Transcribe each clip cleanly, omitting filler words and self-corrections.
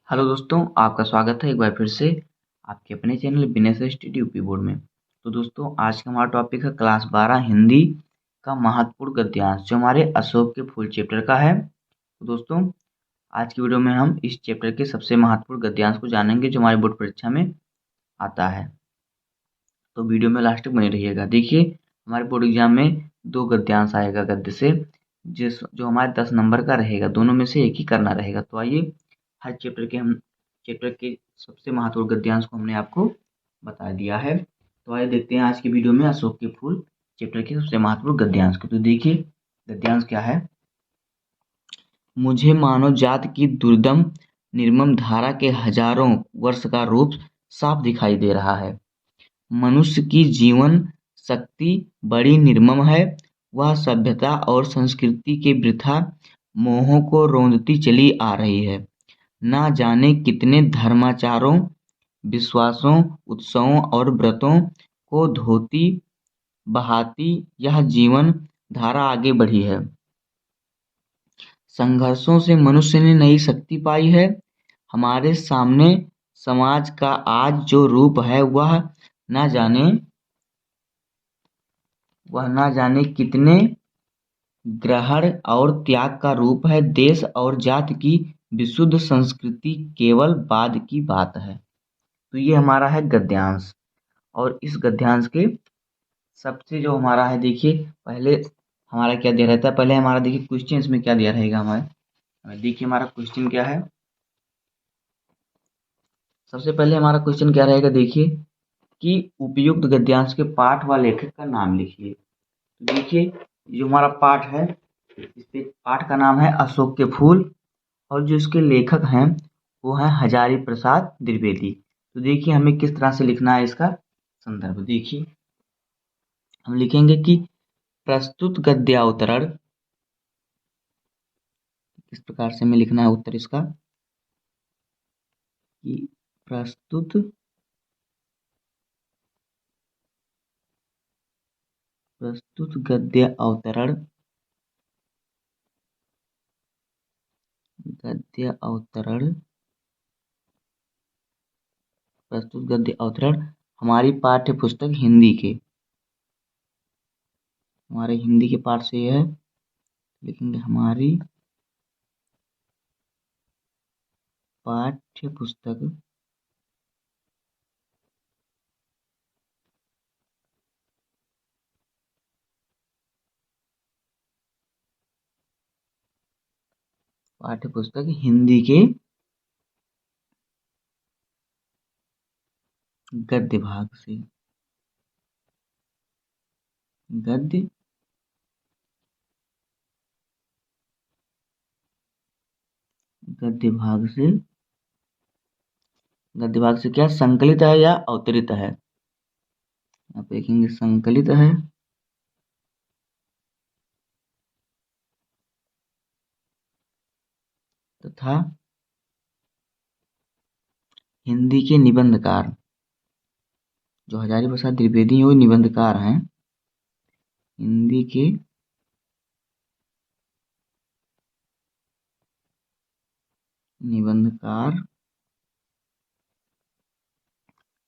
Hello दोस्तों, आपका स्वागत है एक बार फिर से आपके अपने channel Binesh study UP board में। तो दोस्तों, आज का हमारा टॉपिक है क्लास 12 हिंदी का महत्वपूर्ण गद्यांश, जो हमारे अशोक के फूल चैप्टर का है। तो दोस्तों, आज की वीडियो में हम इस चैप्टर के सबसे महत्वपूर्ण गद्यांश को जानेंगे, जो हमारी बोर्ड परीक्षा में आता है। तो वीडियो में लास्ट तक बने रहिएगा। देखिए, हमारे बोर्ड एग्जाम में 2 गद्यांश आएगा गद्य से, जो हमारे 10 नंबर का रहेगा। दोनों में से एक ही करना रहेगा। तो आइए, हर चैप्टर के सबसे महत्वपूर्ण गद्यांश को हमने आपको बता दिया है। तो आइए देखते हैं आज की वीडियो में अशोक के फूल चैप्टर के सबसे महत्वपूर्ण गद्यांश को। तो देखिए, गद्यांश क्या है। मुझे मानव जाति की दुर्दम निर्मम धारा के हजारों वर्ष का रूप साफ दिखाई दे रहा है। मनुष्य की जीवन शक्ति बड़ी निर्मम है। वह सभ्यता और संस्कृति के वृथा मोहों को रौंदती चली आ रही है। ना जाने कितने धर्माचारों, विश्वासों, उत्सवों और व्रतों को धोती बहाती यह जीवन धारा आगे बढ़ी है। संघर्षों से मनुष्य ने नई शक्ति पाई है। हमारे सामने समाज का आज जो रूप है, वह ना जाने कितने ग्रहण और त्याग का रूप है। देश और जाति की विशुद्ध संस्कृति केवल बाद की बात है। तो ये हमारा है गद्यांश। और इस गद्यांश के सबसे जो हमारा है, देखिए पहले हमारा क्या दिया रहता है। पहले हमारा देखिए क्वेश्चन इसमें क्या दिया रहेगा हमारे। देखिए हमारा क्वेश्चन क्या है। सबसे पहले हमारा क्वेश्चन क्या रहेगा, देखिए कि उपयुक्त गद्यांश के पाठ व लेखक का नाम लिखिए। तो देखिए, जो हमारा पाठ है, इस पाठ का नाम है अशोक के फूल, और जो इसके लेखक हैं वो हैं हजारी प्रसाद द्विवेदी। तो देखिए, हमें किस तरह से लिखना है इसका संदर्भ। देखिए, हम लिखेंगे कि प्रस्तुत गद्यावतरण, किस प्रकार से हमें लिखना है उत्तर इसका, कि प्रस्तुत गद्य अवतरण प्रस्तुत गद्य अवतरण हमारी पाठ्य पुस्तक हिंदी के, हमारे हिंदी के पाठ से यह लिखेंगे। हमारी पाठ्य पुस्तक हिंदी के गद्य भाग से, गद्य गद्य भाग से क्या संकलित है या अवतरित है। आप देखेंगे संकलित है तथा हिंदी के निबंधकार, जो हजारी प्रसाद द्विवेदी हैं वो निबंधकार हैं। हिंदी के निबंधकार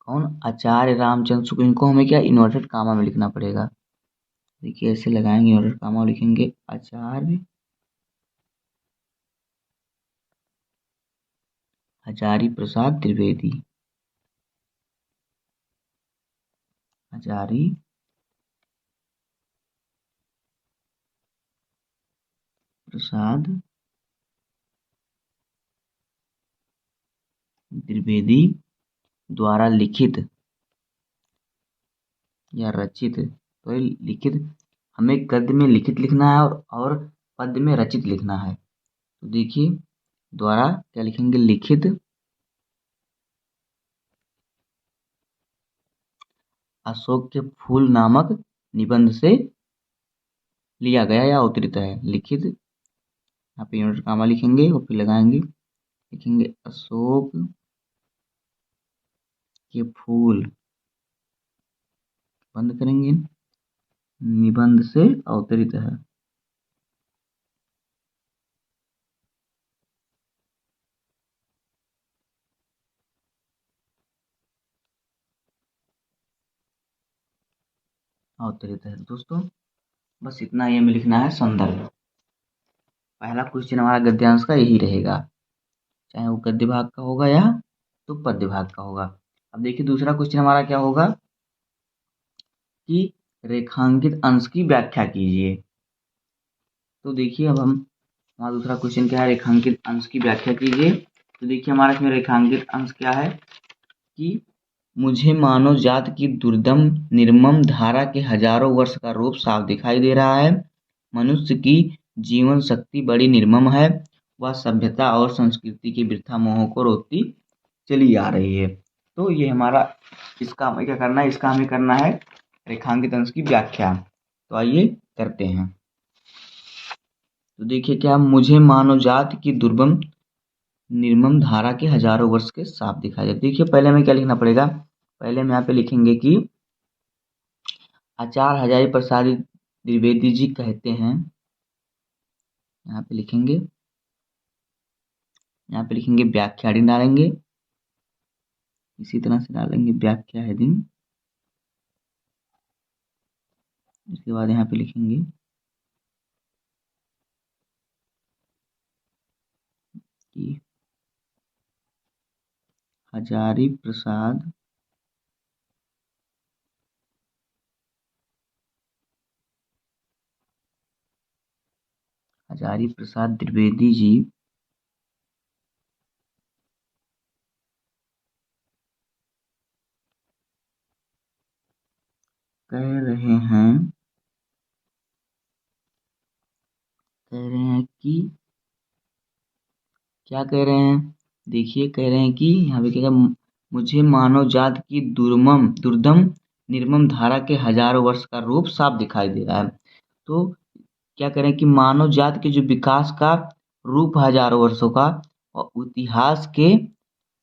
कौन, आचार्य रामचंद्र शुक्ल। इनको हमें क्या इन्वर्टेड कामा में लिखना पड़ेगा। देखिए ऐसे लगाएंगे इन्वर्टेड कामा, लिखेंगे आचार्य हजारी प्रसाद द्विवेदी, हजारी प्रसाद द्विवेदी द्वारा लिखित या रचित। तो ये लिखित, हमें गद्य में लिखित लिखना है और पद्य में रचित लिखना है। तो देखिए, द्वारा क्या लिखेंगे, लिखित अशोक के फूल नामक निबंध से लिया गया या अवतरित है। लिखित, यहाँ पे यूनिट कामा लिखेंगे और फिर लगाएंगे, लिखेंगे अशोक के फूल, बंद करेंगे, निबंध से अवतरित है। अवतरित है। दोस्तों बस इतना ही हमें लिखना है संदर्भ। पहला क्वेश्चन हमारा गद्यांश का यही रहेगा, चाहे वो गद्य भाग का होगा या तो पद्य भाग का होगा। अब देखिए दूसरा क्वेश्चन हमारा क्या होगा कि रेखांकित अंश की व्याख्या कीजिए। तो देखिए अब हमारा दूसरा क्वेश्चन क्या है, रेखांकित अंश की व्याख्या कीजिए। तो देखिए हमारा इसमें रेखांकित अंश क्या है कि मुझे मानव जात की दुर्दम निर्मम धारा के हजारों वर्ष का रूप साफ दिखाई दे रहा है। मनुष्य की जीवन शक्ति बड़ी निर्मम है, वह सभ्यता और संस्कृति के वृथा मोहों को रोकती चली आ रही है। तो ये हमारा इसका हमें क्या करना है, इसका हमें करना है रेखांकित अंश की व्याख्या। तो आइए करते हैं। तो देखिए क्या, मुझे मानव जात की दुर्गम निर्मम धारा के हजारों वर्ष के साफ दिखाई देते। देखिए पहले हमें क्या लिखना पड़ेगा, पहले हम यहाँ पे लिखेंगे कि आचार्य हजारी प्रसाद द्विवेदी जी कहते हैं, यहाँ पे लिखेंगे, यहाँ पे लिखेंगे व्याख्या हेडिंग डालेंगे, इसी तरह से डालेंगे व्याख्या हेडिंग। इसके बाद यहाँ पे लिखेंगे कि हजारी प्रसाद द्विवेदी जी कह रहे हैं कि क्या कह रहे हैं, देखिए कह रहे हैं कि यहाँ पे क्या, मुझे मानव जात की दुर्दम निर्मम धारा के हजारों वर्ष का रूप साफ दिखाई दे रहा है। तो क्या करें कि मानव जात के जो विकास का रूप हजारों वर्षों का और इतिहास के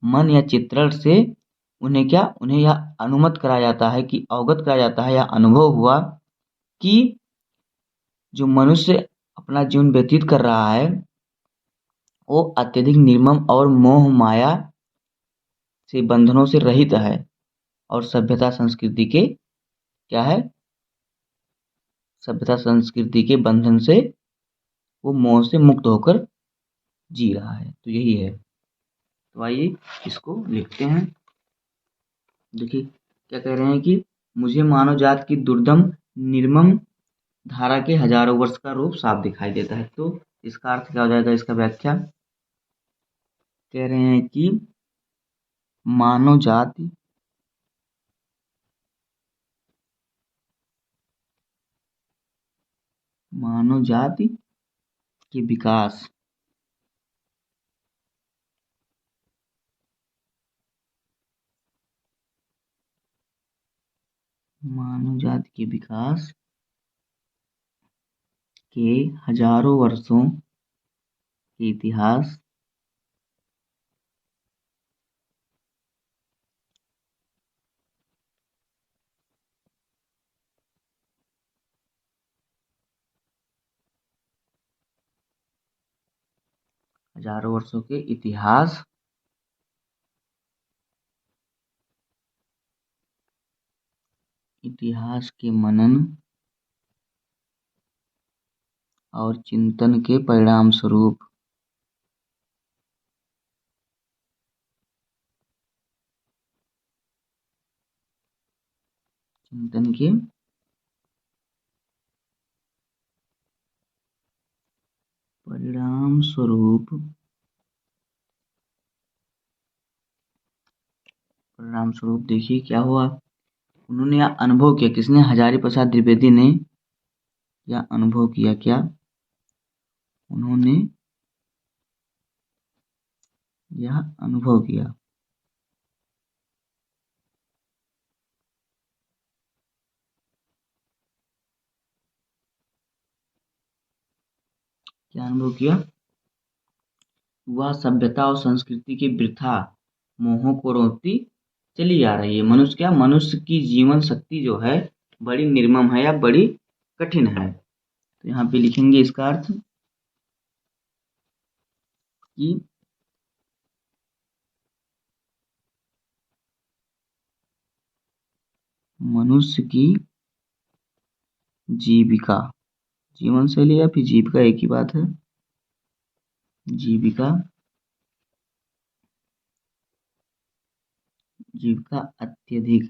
मन या चित्रण से उन्हें यह अनुमत कराया जाता है कि अवगत कराया जाता है या अनुभव हुआ कि जो मनुष्य अपना जीवन व्यतीत कर रहा है वो अत्यधिक निर्मम और मोह माया से बंधनों से रहित है और सभ्यता संस्कृति के बंधन से वो मोह से मुक्त होकर जी रहा है। तो यही है। तो आइए इसको लिखते हैं। देखिए क्या कह रहे हैं कि मुझे मानव जात की दुर्दम निर्मम धारा के हजारों वर्ष का रूप साफ दिखाई देता है। तो इसका अर्थ क्या हो जाएगा, इसका व्याख्या कह रहे हैं कि मानव जाति के विकास मानव जाति के विकास के हजारों वर्षों के इतिहास हजारों वर्षों के इतिहास के मनन और चिंतन के परिणाम स्वरूप परिणाम स्वरूप देखिए क्या हुआ, उन्होंने यह अनुभव किया, किसने, हजारी प्रसाद द्विवेदी ने यह अनुभव किया, क्या उन्होंने यह अनुभव किया क्या अनुभव किया, वह सभ्यता और संस्कृति के वृथा मोहों को रोकती चली आ रही है। मनुष्य की जीवन शक्ति जो है बड़ी निर्मम है या बड़ी कठिन है। तो यहाँ पे लिखेंगे इसका अर्थ कि मनुष्य की जीविका, जीवन शैली या फिर जीविका एक ही बात है। जीविका, जीविका अत्यधिक,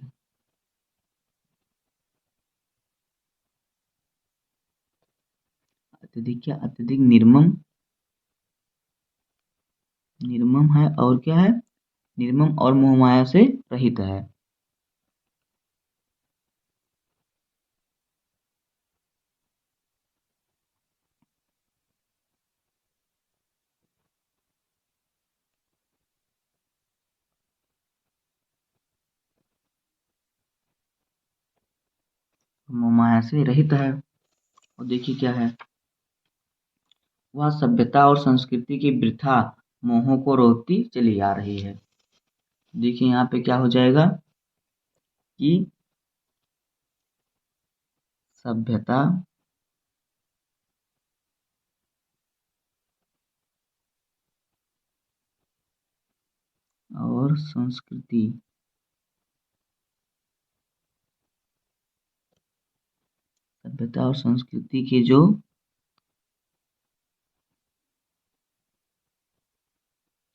अत्यधिक क्या, अत्यधिक निर्मम, निर्मम है और क्या है, निर्मम और मोहमाया से रहित है। मोहमाया से रहित है। और देखिए क्या है, वह सभ्यता और संस्कृति की वृथा मोहों को रोकती चली आ रही है। देखिए यहाँ पे क्या हो जाएगा कि सभ्यता और संस्कृति, सभ्यता और संस्कृति के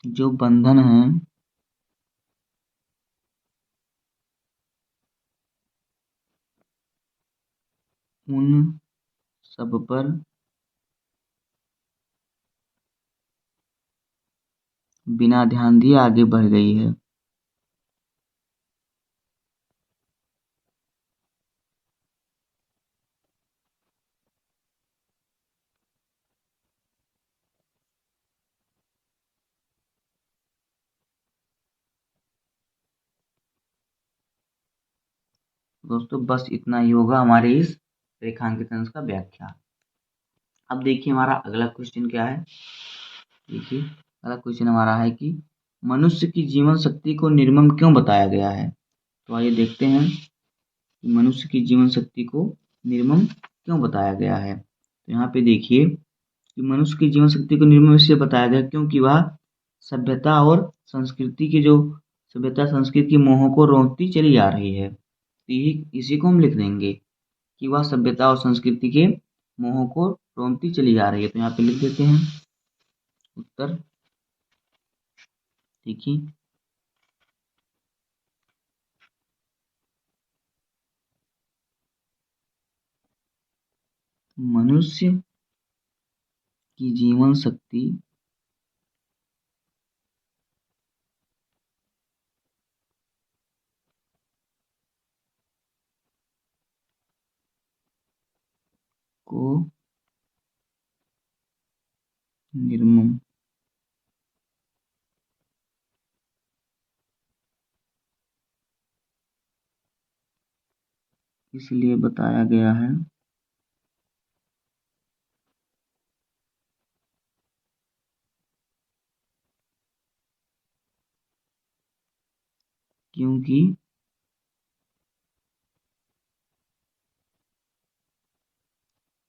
जो बंधन हैं, उन सब पर बिना ध्यान दिए आगे बढ़ गई है। दोस्तों बस इतना ही होगा हमारे इस रेखांकित अंश का व्याख्या। अब देखिए हमारा अगला क्वेश्चन क्या है। देखिए अगला क्वेश्चन हमारा है कि मनुष्य की जीवन शक्ति को निर्मम क्यों बताया गया है। तो आइए देखते हैं कि मनुष्य की जीवन शक्ति को निर्मम क्यों बताया गया है। तो यहाँ पे देखिए कि मनुष्य की जीवन शक्ति को निर्मम इसलिए बताया गया क्योंकि वह सभ्यता और संस्कृति की जो सभ्यता संस्कृति की मोहों को रोकती चली आ रही है। तो यही इसी को हम लिख देंगे कि वह सभ्यता और संस्कृति के मोहों को रोकती चली आ रही है। तो यहाँ पे लिख देते हैं उत्तर। देखिए मनुष्य की जीवन शक्ति को निर्मम इसलिए बताया गया है क्योंकि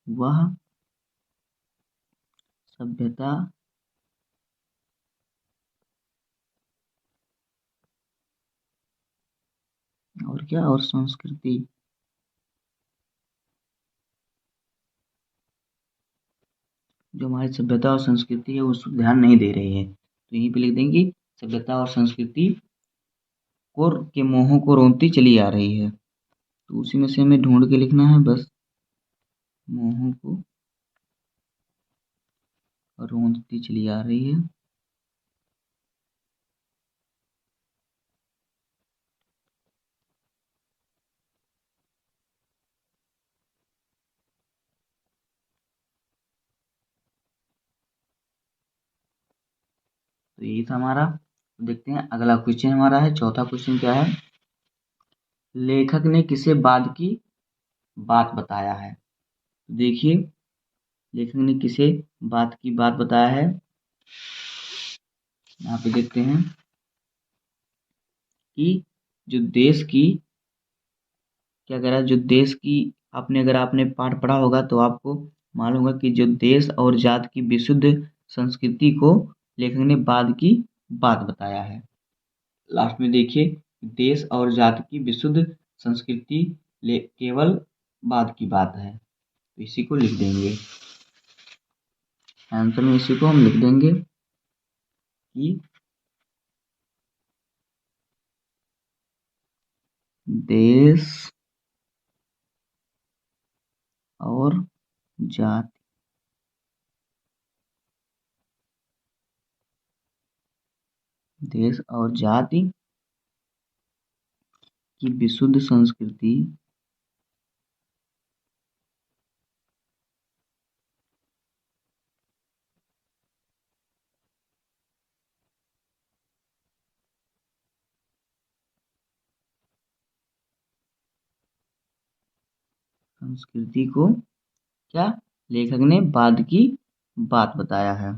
वह सभ्यता और क्या और संस्कृति जो हमारी सभ्यता और संस्कृति है उस पर ध्यान नहीं दे रही है। तो यहीं पे लिख देंगे सभ्यता और संस्कृति को के मोहों को रोकती चली आ रही है। तो उसी में से हमें ढूंढ के लिखना है बस, मोहों को रोकती चली आ रही है। तो यही था हमारा। देखते हैं अगला क्वेश्चन हमारा है, चौथा क्वेश्चन क्या है। लेखक ने किसे बाद की बात बताया है। तो देखिए लेखक ने किसे बात की बात बताया है। यहाँ पे देखते हैं कि जो देश की क्या कह रहा है, जो देश की आपने अगर आपने पाठ पढ़ा होगा तो आपको मालूम होगा कि जो देश और जात की विशुद्ध संस्कृति को लेखक ने बाद की बात बताया है। लास्ट में देखिए देश और जात की विशुद्ध संस्कृति केवल बाद की बात है। तो इसी को लिख देंगे, आंसर में इसी को हम लिख देंगे कि देश और जाति, देश और जाति की विशुद्ध संस्कृति को क्या लेखक ने बाद की बात बताया है।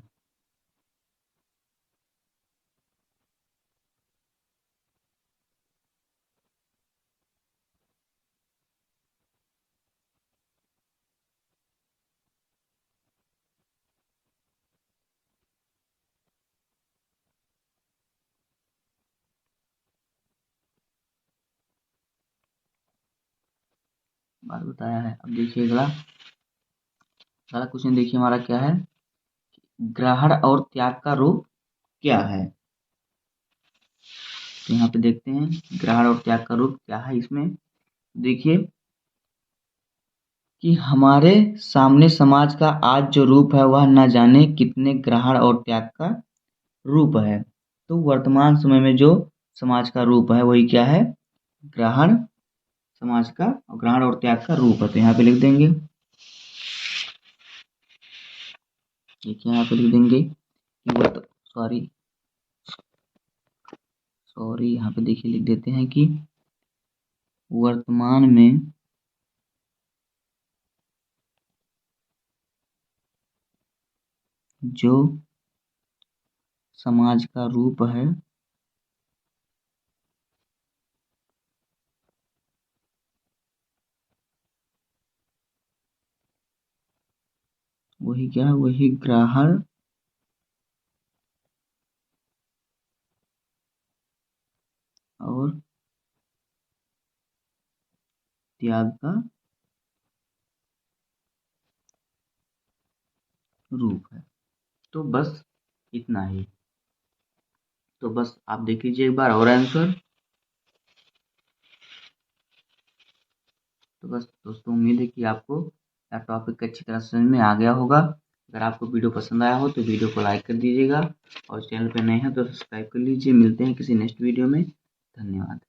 बात बताया है। अब देखिए अगला क्वेश्चन देखिए हमारा क्या है, ग्रहण और त्याग का रूप क्या है। तो यहाँ पे देखते हैं ग्रहण और त्याग का रूप क्या है। इसमें देखिए कि हमारे सामने समाज का आज जो रूप है वह न जाने कितने ग्रहण और त्याग का रूप है। तो वर्तमान समय में जो समाज का रूप है वही क्या है, ग्रहण, समाज का ग्रहण और त्याग का रूप है। तो यहाँ पे लिख देंगे, देखिए यहाँ पे लिख देंगे कि सॉरी यहाँ पे देखिए लिख देते हैं कि वर्तमान में जो समाज का रूप है वही क्या है, वही ग्रहण और त्याग का रूप है। तो बस इतना ही। तो बस आप देख लीजिए एक बार और आंसर। तो बस दोस्तों उम्मीद है कि आपको यह टॉपिक अच्छी तरह समझ में आ गया होगा। अगर आपको वीडियो पसंद आया हो तो वीडियो को लाइक कर दीजिएगा और चैनल पर नए हैं तो सब्सक्राइब कर लीजिए। मिलते हैं किसी नेक्स्ट वीडियो में। धन्यवाद।